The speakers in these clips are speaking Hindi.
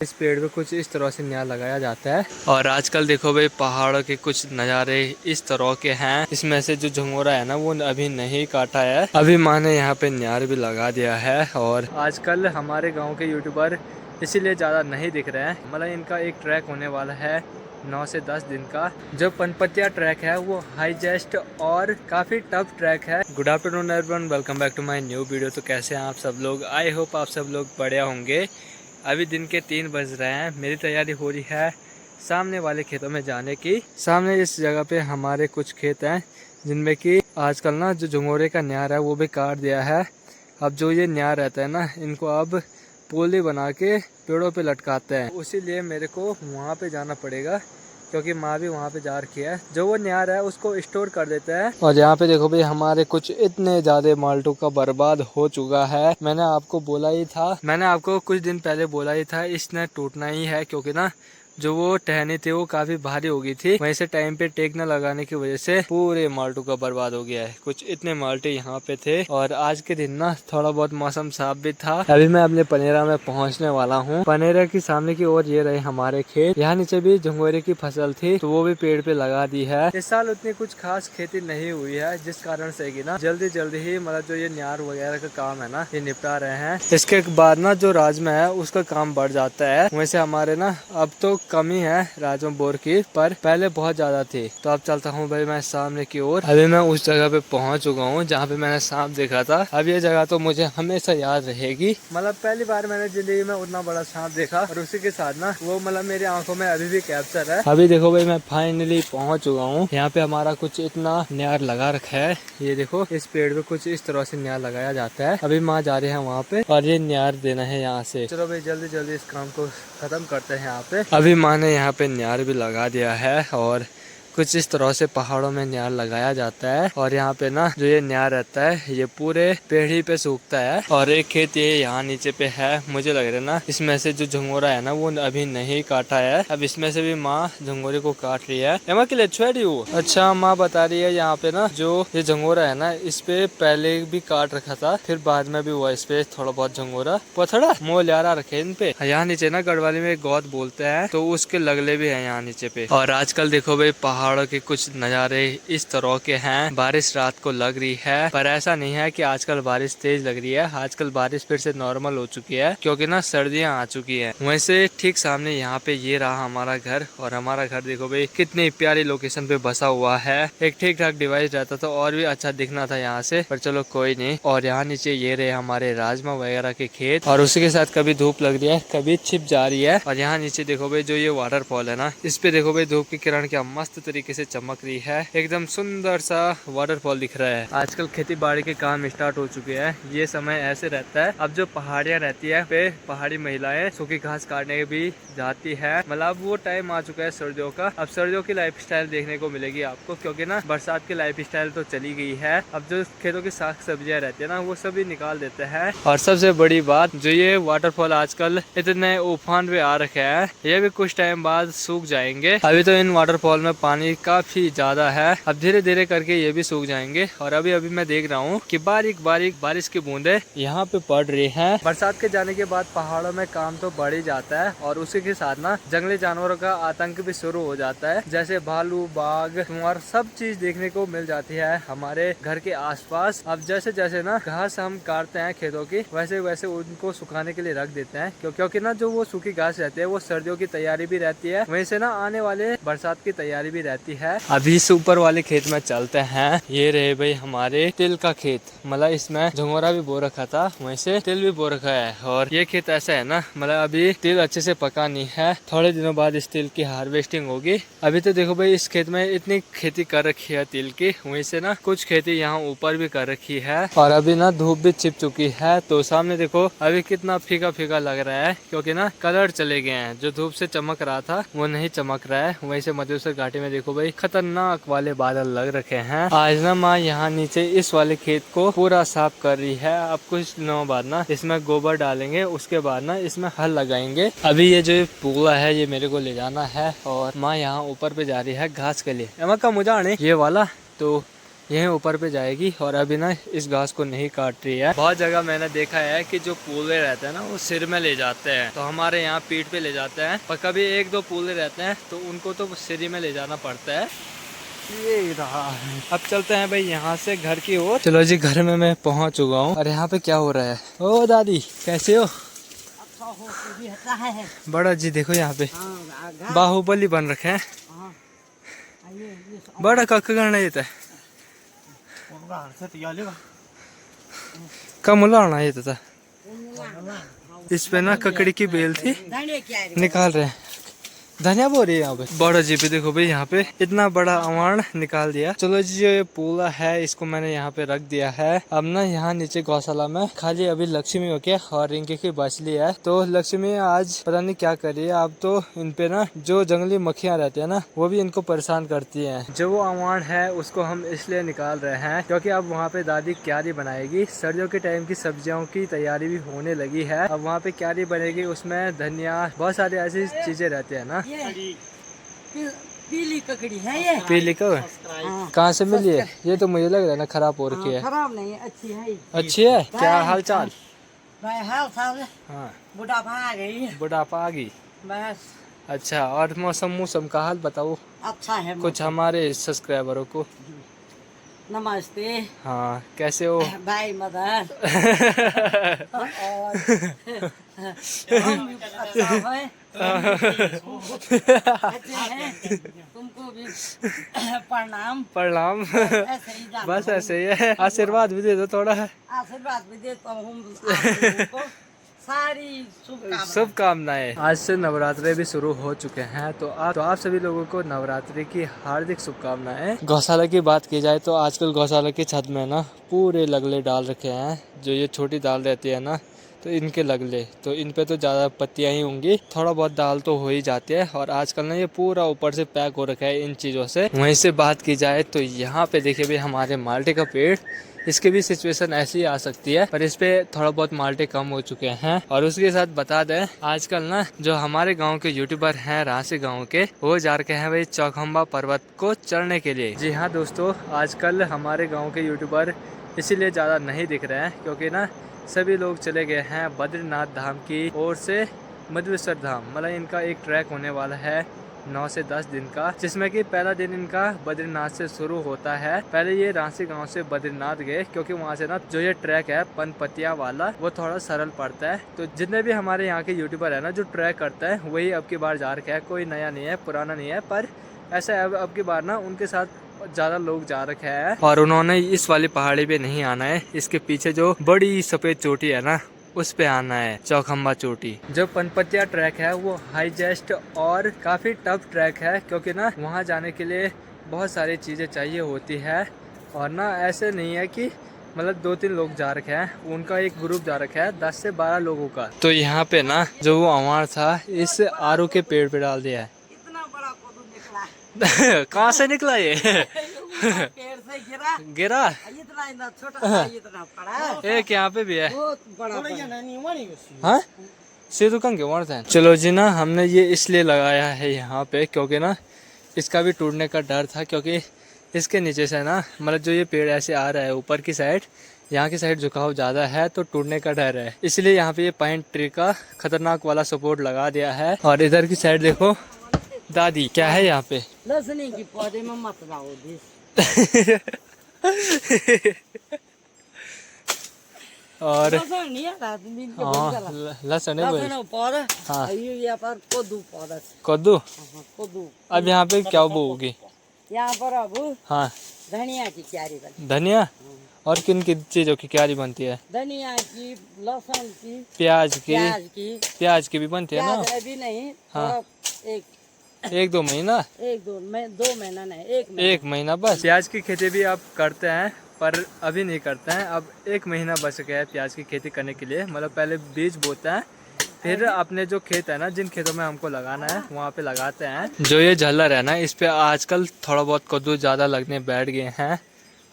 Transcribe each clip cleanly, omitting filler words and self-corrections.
इस पेड़ पे कुछ इस तरह से न्यार लगाया जाता है। और आजकल देखो भाई पहाड़ों के कुछ नज़ारे इस तरह के हैं। इसमें से जो झंगोरा है ना वो अभी नहीं काटा है, अभी माँ ने यहाँ पे न्यार भी लगा दिया है। और आजकल हमारे गांव के यूट्यूबर इसीलिए ज़्यादा नहीं दिख रहे हैं। मतलब इनका एक ट्रैक होने वाला है 9 से 10 दिन का। जो पनपतिया ट्रैक है वो हाईजेस्ट और काफ़ी टफ ट्रैक है। Good afternoon everyone, welcome back to my new video. तो कैसे हैं आप सब लोग? आई होप आप सब लोग बढ़िया होंगे। अभी दिन के 3 बज रहे हैं। मेरी तैयारी हो रही है सामने वाले खेतों में जाने की। सामने इस जगह पे हमारे कुछ खेत हैं जिनमें कि आजकल ना जो झंगोरे का न्यार है वो भी काट दिया है। अब जो ये न्यार रहता है ना इनको अब पोली बना के पेड़ों पे लटकाते हैं। उसीलिए मेरे को वहाँ पे जाना पड़ेगा क्योंकि माँ भी वहाँ पे जा रखी है। जो वो न्यार है उसको स्टोर कर देते हैं। और यहाँ पे देखो भाई हमारे कुछ इतने ज्यादा माल्टू का बर्बाद हो चुका है। मैंने आपको बोला ही था, मैंने आपको कुछ दिन पहले बोला ही था इसने टूटना ही है क्योंकि ना जो वो टहनी थी वो काफी भारी हो गई थी। वहीं से टाइम पे टेक न लगाने की वजह से पूरे माल्टू का बर्बाद हो गया है। कुछ इतने माल्टे यहाँ पे थे। और आज के दिन ना थोड़ा बहुत मौसम साफ भी था। अभी मैं अपने पनेरा में पहुँचने वाला हूँ। पनेरा की सामने की ओर ये रहे हमारे खेत। यहाँ नीचे भी झंगोरे की फसल थी तो वो भी पेड़ पे लगा दी है। इस साल उतनी कुछ खास खेती नहीं हुई है जिस कारण से कि ना जल्दी जल्दी ही मतलब जो ये न्यार वगैरह का काम है ना ये निपटा रहे हैं। इसके बाद ना जो राजमा है उसका काम बढ़ जाता है। वैसे हमारे ना अब तो कमी है राजमा बोर की, पर पहले बहुत ज्यादा थी। तो अब चलता हूँ भाई मैं सामने की ओर। अभी मैं उस जगह पे पहुंच चुका हूँ जहाँ पे मैंने सांप देखा था। अब ये जगह तो मुझे हमेशा याद रहेगी। मतलब पहली बार मैंने जिंदगी में उतना बड़ा सांप देखा और उसी के साथ ना वो मतलब मेरी आंखों में अभी भी कैप्चर है। अभी देखो भाई मैं फाइनली पहुंच चुका हूँ। यहाँ पे हमारा कुछ इतना न्यार लगा रखा है। ये देखो इस पेड़ पे कुछ इस तरह से न्यार लगाया जाता है। अभी माँ जा रहे हैं वहाँ पे और ये न्यार देना है यहाँ से। चलो भाई जल्दी जल्दी इस काम को खत्म करते हैं यहाँ पे। अभी माँ ने यहाँ पे न्यार भी लगा दिया है और कुछ इस तरह से पहाड़ों में न्यार लगाया जाता है। और यहाँ पे ना जो ये न्यार रहता है ये पूरे पेड़ पे सूखता है। और एक खेत ये यहाँ नीचे पे है। मुझे लग रहा है ना इसमें से जो झंगोरा है ना वो अभी नहीं काटा है। अब इसमें से भी माँ झंगोरे को काट रही है। एमा के लिए छुड़ी हो। अच्छा माँ बता रही है यहाँ पे ना जो ये झंगोरा है ना इस पे पहले भी काट रखा था, फिर बाद में भी हुआ इस पे थोड़ा बहुत झंगोरा पथड़ा मोल यारा रखे इन पे। यहाँ नीचे ना गढ़वाली में गौत बोलते हैं तो उसके लगले भी है यहाँ नीचे पे। और आजकल देखो भाई पहाड़ों के कुछ नज़ारे इस तरह के हैं। बारिश रात को लग रही है पर ऐसा नहीं है कि आजकल बारिश तेज लग रही है। आजकल बारिश फिर से नॉर्मल हो चुकी है क्योंकि ना सर्दियां आ चुकी है। वैसे ठीक सामने यहाँ पे ये रहा हमारा घर। और हमारा घर देखो भाई कितनी प्यारी लोकेशन पे बसा हुआ है। एक ठीक ठाक डिवाइस रहता तो और भी अच्छा दिखना था यहाँ से, पर चलो कोई नहीं। और यहाँ नीचे ये रहे हमारे राजमा वगैरह के खेत और उसी के साथ कभी धूप लग रही है कभी छिप जा रही है। और यहाँ नीचे देखो भाई जो ये वाटरफॉल है ना इस पे देखो भाई धूप की किरण क्या मस्त तरीके से चमक रही है। एकदम सुंदर सा वाटरफॉल दिख रहा है। आजकल खेती बाड़ी के काम स्टार्ट हो चुके हैं। ये समय ऐसे रहता है अब जो पहाड़ियाँ रहती है पे पहाड़ी महिलाएं सूखी घास काटने भी जाती है। मतलब वो टाइम आ चुका है सर्दियों का। अब सर्दियों की लाइफ स्टाइल देखने को मिलेगी आपको क्योंकि ना बरसात की लाइफ स्टाइल तो चली गई है। अब जो खेतों की साग सब्जियां रहती है ना वो सभी निकाल देते हैं। और सबसे बड़ी बात जो ये वाटरफॉल आजकल इतने उफान पे आ रखे हैं ये भी कुछ टाइम बाद सूख जाएंगे। अभी तो इन वाटरफॉल में पानी काफी ज्यादा है। अब धीरे धीरे करके ये भी सूख जाएंगे। और अभी अभी मैं देख रहा हूँ कि बारीक बारीक बारिश की बूंदे यहाँ पे पड़ रही हैं। बरसात के जाने के बाद पहाड़ों में काम तो बढ़ ही जाता है और उसी के साथ ना जंगली जानवरों का आतंक भी शुरू हो जाता है। जैसे भालू बाघ और सब चीज देखने को मिल जाती है हमारे घर के आसपास। अब जैसे जैसे ना घास हम काटते हैं खेतों की वैसे वैसे उनको सुखाने के लिए रख देते हैं क्योंकि ना जो वो सूखी घास रहती है वो सर्दियों की तैयारी भी रहती है। वहीं से ना आने वाले बरसात की तैयारी भी रहती है। अभी से ऊपर वाले खेत में चलते हैं। ये रहे भाई हमारे तिल का खेत। मतलब इसमें झंगोरा भी बो रखा था वैसे तिल भी बो रखा है। और ये खेत ऐसा है ना मतलब अभी तिल अच्छे से पका नहीं है। थोड़े दिनों बाद इस तिल की हार्वेस्टिंग होगी। अभी तो देखो भाई इस खेत में इतनी खेती कर रखी है तिल की। वहीं से ना कुछ खेती यहाँ ऊपर भी कर रखी है। और अभी ना धूप भी छिप चुकी है तो सामने देखो अभी कितना फीका फीका लग रहा है क्योंकि ना कलर चले गए हैं। जो धूप से चमक रहा था वो नहीं चमक रहा है। वैसे मधुसर घाटी में देखो भाई खतरनाक वाले बादल लग रखे हैं। आज ना माँ यहाँ नीचे इस वाले खेत को पूरा साफ कर रही है। अब कुछ दिनों बाद ना इसमें गोबर डालेंगे उसके बाद ना इसमें हल लगाएंगे। अभी ये जो पुआ है ये मेरे को ले जाना है और माँ यहाँ ऊपर पे जा रही है घास के लिए। एमा का मुझा ये वाला तो यहीं ऊपर पे जाएगी और अभी ना इस घास को नहीं काट रही है। बहुत जगह मैंने देखा है कि जो पूले रहते हैं ना वो सिर में ले जाते हैं, तो हमारे यहाँ पीठ पे ले जाते हैं, पर कभी एक दो पूले रहते हैं तो उनको तो सिर में ले जाना पड़ता है। ये रहा है। अब चलते हैं भाई यहाँ से घर की ओर। चलो जी, घर में मैं पहुँच चुका हूँ। और यहाँ पे क्या हो रहा है? ओ दादी कैसे हो? बड़ा जी देखो यहाँ पे बाहुबली बन रखे हैं। बड़ा कक्क करना ये था कम उलाना ये था। इस पे ना ककड़ी की बेल थी, निकाल रहे हैं। धनिया बो रही है यहाँ पे। बड़ा जी पे देखो भाई, यहाँ पे इतना बड़ा अवान निकाल दिया। चलो जी, जो ये पूला है इसको मैंने यहाँ पे रख दिया है। अब ना यहाँ नीचे गौशाला में खाली अभी लक्ष्मी होके और रिंकी की बछली है। तो लक्ष्मी आज पता नहीं क्या कर रही है। अब तो इन पे ना जो जंगली मक्खियाँ रहती है ना वो भी इनको परेशान करती है। जो वो अवान है उसको हम इसलिए निकाल रहे हैं क्योंकि अब वहाँ पे दादी क्यारी बनाएगी। सर्दियों के टाइम की सब्जियों की तैयारी भी होने लगी है। अब वहाँ पे क्यारी बनेगी, उसमें धनिया बहुत सारी ऐसी चीजें रहती है ना। पीली ककड़ी है ये। पीली कब कहाँ से मिली है? ये तो मुझे लग रहा है ना खराब हो रखी है। खराब नहीं है, अच्छी है। अच्छी है। क्या हाल चाल? हाल चाल हाँ, बुढ़ापा आ गई। बुढ़ापा आ गई। बस। अच्छा, और मौसम का हाल बताओ अच्छा है कुछ हमारे सब्सक्राइबरों को। नमस्ते। हाँ, कैसे हो भाई मदर? और हम भी अच्छा है। अच्छे हैं। तुमको भी प्रणाम। प्रणाम। ऐसे ही जाना। बस ऐसे ही है। आशीर्वाद भी दे दो थोड़ा। आशीर्वाद भी देता हूँ। सारी शुभकामनाएं। आज से नवरात्रे भी शुरू हो चुके हैं, तो आप सभी लोगों को नवरात्रि की हार्दिक शुभकामनाएं। गौशाला की बात की जाए तो आजकल गौशाला की छत में ना पूरे लगले डाल रखे हैं। जो ये छोटी दाल रहती है ना, तो इनके लगले, तो इन पे तो ज़्यादा पत्तियां ही होंगी, थोड़ा बहुत दाल तो हो ही जाती है। और आजकल ना ये पूरा ऊपर से पैक हो रखा है इन चीज़ों से। वहीं से बात की जाए तो यहाँ पे देखिए भाई हमारे माल्टे का पेड़, इसके भी सिचुएशन ऐसी आ सकती है, पर इस पे थोड़ा बहुत माल्टे कम हो चुके हैं। और उसके साथ बता दें, आजकल ना जो हमारे गांव के यूट्यूबर हैं रांसी गांव के, वो जा रखे हैं भाई चौखंबा पर्वत को चढ़ने के लिए। जी हाँ दोस्तों, आजकल हमारे गांव के यूट्यूबर इसीलिए ज़्यादा नहीं दिख रहे हैं क्योंकि ना सभी लोग चले गए हैं बद्रीनाथ धाम की ओर से मधुरेश्वर धाम। मतलब इनका एक ट्रैक होने वाला है 9 से 10 दिन का, जिसमें कि पहला दिन इनका बद्रीनाथ से शुरू होता है। पहले ये रांसी गांव से बद्रीनाथ गए क्योंकि वहाँ से ना जो ये ट्रैक है पनपतिया वाला वो थोड़ा सरल पड़ता है। तो जितने भी हमारे यहाँ के यूट्यूबर है ना जो ट्रैक करता है, वही अब की बार जा रखे है। कोई नया नहीं है, पुराना नहीं है, पर ऐसा अब की बार ना उनके साथ ज़्यादा लोग जा रखे हैं। और उन्होंने इस वाली पहाड़ी पे नहीं आना है, इसके पीछे जो बड़ी सफ़ेद चोटी है ना उस पे आना है, चौखंबा चोटी। जो पनपतिया ट्रैक है वो हाईजेस्ट और काफ़ी टफ ट्रैक है क्योंकि ना वहाँ जाने के लिए बहुत सारी चीज़ें चाहिए होती है। और ना ऐसे नहीं है कि मतलब 2-3 लोग जा रखे हैं, उनका एक ग्रुप जा रखा है 10 से 12 लोगों का। तो यहाँ पे ना जो वो अवार था इस आरू के पेड़ पे डाल दिया है। इतना बड़ा कद्दू निकला। कहाँ से निकला ये? पेड़ से गिरा। इतना छोटा, इतना बड़ा। एक यहाँ पे भी है। बहुत बड़ा। हाँ, सीधू कंगे मारते हैं। चलो जी ना, हमने ये इसलिए लगाया है यहाँ पे क्योंकि ना इसका भी टूटने का डर था, क्योंकि इसके नीचे से ना मतलब जो ये पेड़ ऐसे आ रहा है ऊपर की साइड, यहाँ की साइड झुकाव ज़्यादा है तो टूटने का डर है। इसलिए यहाँ पे ये पाइन ट्री का खतरनाक वाला सपोर्ट लगा दिया है। और इधर की साइड देखो दादी क्या है यहाँ पे। लहसुन की पौधे में मत लाओ। और लहसुन पौधा। हाँ, यहाँ पर पौधा। कद्दू। कद्दू। अब यहाँ पे क्या बोओगी? यहाँ पर अब हाँ, धनिया की क्यारी बनती। धनिया और किन किन चीजों की क्यारी बनती है? धनिया की, लहसुन की, प्याज की। प्याज की भी बनती है ना? अभी नहीं। हाँ, एक दो महीना। 2 महीना नहीं, एक महीना बस। प्याज की खेती भी आप करते हैं पर अभी नहीं करते हैं। अब 1 महीना बच गया है प्याज की खेती करने के लिए। मतलब पहले बीज बोते हैं, फिर अपने जो खेत है ना, जिन खेतों में हमको लगाना है वहाँ पे लगाते हैं। जो ये झल्लर है ना, इस पे आजकल थोड़ा बहुत कद्दू ज़्यादा लगने बैठ गए हैं।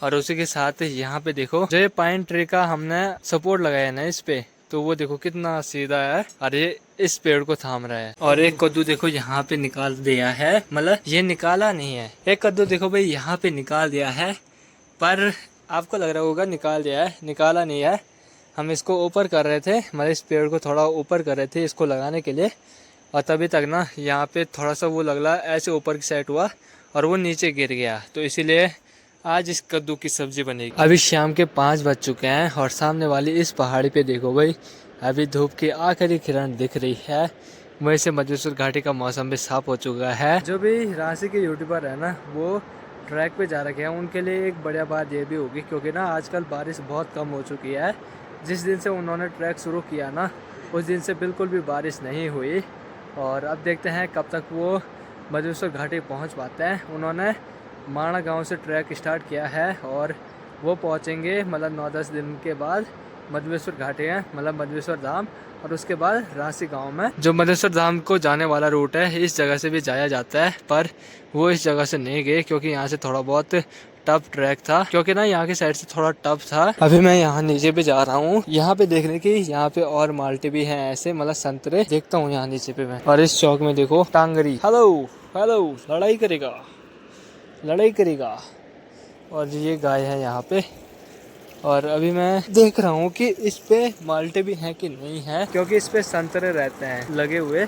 और उसी के साथ यहाँ पे देखो जो ये पाइन ट्री का हमने सपोर्ट लगाया है ना इस पे, तो वो देखो कितना सीधा है और ये इस पेड़ को थाम रहा है। और एक कद्दू देखो यहाँ पे निकाल दिया है, मतलब ये निकाला नहीं है। एक कद्दू देखो भाई यहाँ पे निकाल दिया है, पर आपको लग रहा होगा निकाल दिया है, निकाला नहीं है। हम इसको ऊपर कर रहे थे, मतलब इस पेड़ को थोड़ा ऊपर कर रहे थे इसको लगाने के लिए, और तभी तक ना यहाँ पे थोड़ा सा वो लग रहा ऐसे ऊपर की साइड हुआ और वो नीचे गिर गया, तो इसीलिए आज इस कद्दू की सब्जी बनेगी। अभी शाम के 5 बज चुके हैं और सामने वाली इस पहाड़ी पे देखो भाई, अभी धूप की आखिरी किरण दिख रही है। वहीं से मजेश्वर घाटी का मौसम भी साफ हो चुका है। जो भी रांची के यूट्यूबर है ना, वो ट्रैक पे जा रखे हैं, उनके लिए एक बढ़िया बात ये भी होगी, क्योंकि ना आजकल बारिश बहुत कम हो चुकी है। जिस दिन से उन्होंने ट्रैक शुरू किया ना, उस दिन से बिल्कुल भी बारिश नहीं हुई। और अब देखते हैं कब तक वो मजेश्वर घाटी पहुंच पाते हैं। उन्होंने माणा गांव से ट्रैक स्टार्ट किया है और वो पहुंचेंगे मतलब 9-10 दिन के बाद मजेश्वर घाटी है, मतलब मजेश्वर धाम, और उसके बाद रांची गांव में। जो मजेश्वर धाम को जाने वाला रूट है, इस जगह से भी जाया जाता है, पर वो इस जगह से नहीं गए क्योंकि यहाँ से थोड़ा बहुत टफ ट्रैक था, क्योंकि ना यहाँ की साइड से थोड़ा टफ था। अभी मैं यहाँ नीचे पे जा रहा हूँ, यहाँ पे देखने की, यहाँ पे और माल्टे भी हैं ऐसे, मतलब संतरे देखता हूँ यहाँ नीचे पे मैं। और इस चौक में देखो टांगरी, हेलो हेलो, लड़ाई करेगा, लड़ाई करेगा। और ये गाय है यहाँ पे, और अभी मैं देख रहा हूँ कि इस पे माल्टे भी हैं कि नहीं है, क्योंकि इस पे संतरे रहते हैं लगे हुए।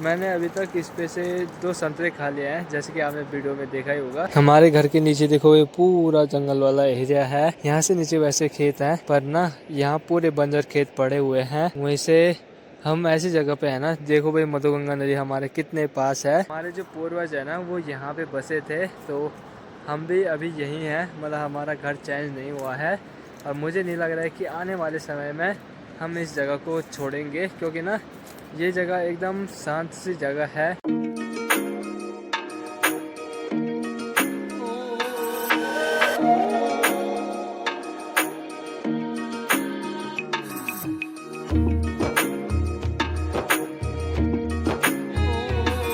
मैंने अभी तक इस पे से 2 संतरे खा लिए हैं, जैसे कि आपने वीडियो में देखा ही होगा। हमारे घर के नीचे देखो ये पूरा जंगल वाला एरिया है, यहाँ से नीचे वैसे खेत है, पर ना यहाँ पूरे बंजर खेत पड़े हुए हैं। वहीं से हम ऐसी जगह पे है ना, देखो भाई मधुगंगा नदी हमारे कितने पास है। हमारे जो पूर्वज है ना, वो यहाँ पे बसे थे, तो हम भी अभी यहीं हैं, मतलब हमारा घर चेंज नहीं हुआ है। और मुझे नहीं लग रहा है कि आने वाले समय में हम इस जगह को छोड़ेंगे, क्योंकि ना ये जगह एकदम शांत सी जगह है।